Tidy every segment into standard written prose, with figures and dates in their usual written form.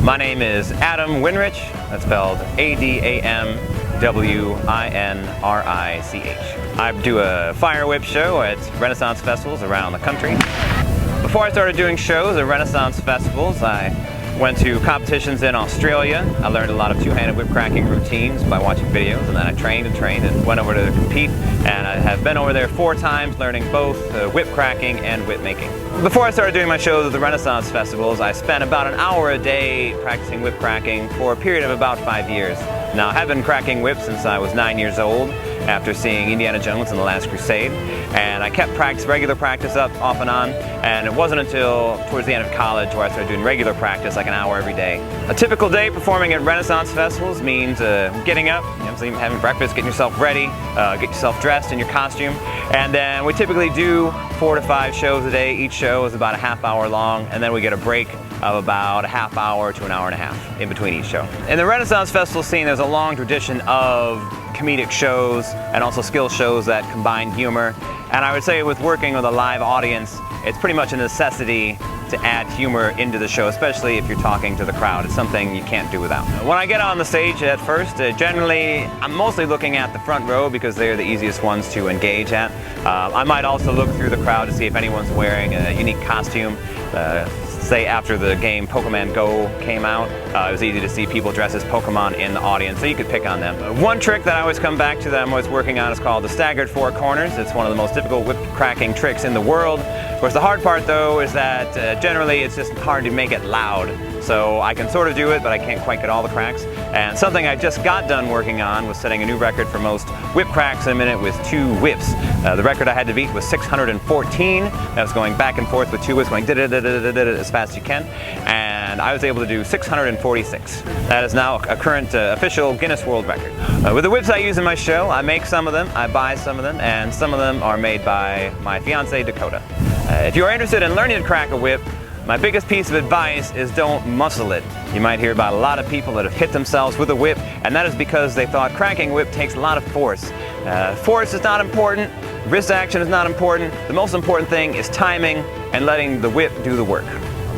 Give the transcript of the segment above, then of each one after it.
My name is Adam Winrich. That's spelled A-D-A-M-W-I-N-R-I-C-H. I do a fire whip show at Renaissance festivals around the country. Before I started doing shows at Renaissance festivals, I went to competitions in Australia. I learned a lot of two-handed whip cracking routines by watching videos, and then I trained and went over to compete, and I have been over there 4 times learning both whip cracking and whip making. Before I started doing my shows at the Renaissance festivals, I spent about an hour a day practicing whip cracking for a period of about 5 years. Now, I have been cracking whips since I was 9 years old, after seeing Indiana Jones and the Last Crusade, and I kept regular practice up off and on, and it wasn't until towards the end of college where I started doing regular practice, like an hour every day. A typical day performing at Renaissance festivals means getting up, having breakfast, getting yourself ready, get yourself dressed in your costume, and then we typically do 4 to 5 shows a day. Each show is about a half hour long, and then we get a break of about a half hour to an hour and a half in between each show. In the Renaissance festival scene, there's a long tradition of comedic shows and also skill shows that combine humor. And I would say with working with a live audience, it's pretty much a necessity to add humor into the show, especially if you're talking to the crowd. It's something you can't do without. When I get on the stage at first, generally I'm mostly looking at the front row because they're the easiest ones to engage at. I might also look through the crowd to see if anyone's wearing a unique costume. Say after the game Pokemon Go came out, it was easy to see people dressed as Pokemon in the audience, so you could pick on them. One trick that I always come back to that I'm always working on is called the staggered 4 corners. It's one of the most difficult whip cracking tricks in the world. Of course, the hard part though is that generally it's just hard to make it loud. So I can sort of do it, but I can't quite get all the cracks. And something I just got done working on was setting a new record for most whip cracks in a minute with 2 whips. The record I had to beat was 614. That was going back and forth with 2 whips, going as fast as you can. And I was able to do 646. That is now a current official Guinness World Record. With the whips I use in my show, I make some of them, I buy some of them, and some of them are made by my fiancée, Dakota. If you are interested in learning to crack a whip, my biggest piece of advice is don't muscle it. You might hear about a lot of people that have hit themselves with a whip, and that is because they thought cracking a whip takes a lot of force. Force is not important, wrist action is not important. The most important thing is timing and letting the whip do the work.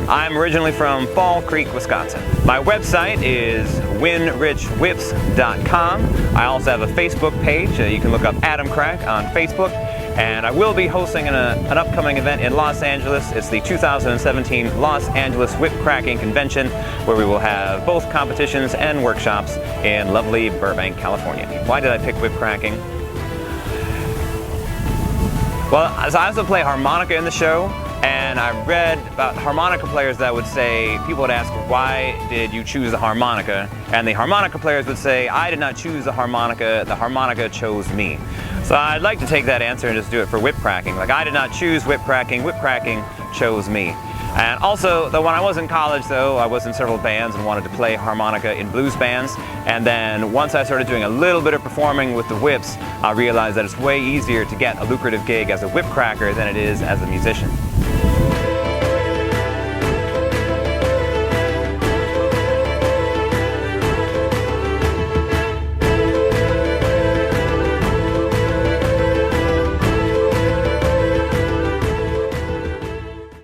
I'm originally from Fall Creek, Wisconsin. My website is winrichwhips.com. I also have a Facebook page. You can look up Adam Crack on Facebook. And I will be hosting an upcoming event in Los Angeles. It's the 2017 Los Angeles Whip Cracking Convention, where we will have both competitions and workshops in lovely Burbank, California. Why did I pick whip cracking? Well, so I also play harmonica in the show, and I read about harmonica players that would say, people would ask, why did you choose the harmonica? And the harmonica players would say, I did not choose the harmonica chose me. So I'd like to take that answer and just do it for whip cracking. Like, I did not choose whip cracking chose me. And also, though, when I was in college, though, I was in several bands and wanted to play harmonica in blues bands. And then once I started doing a little bit of performing with the whips, I realized that it's way easier to get a lucrative gig as a whip cracker than it is as a musician.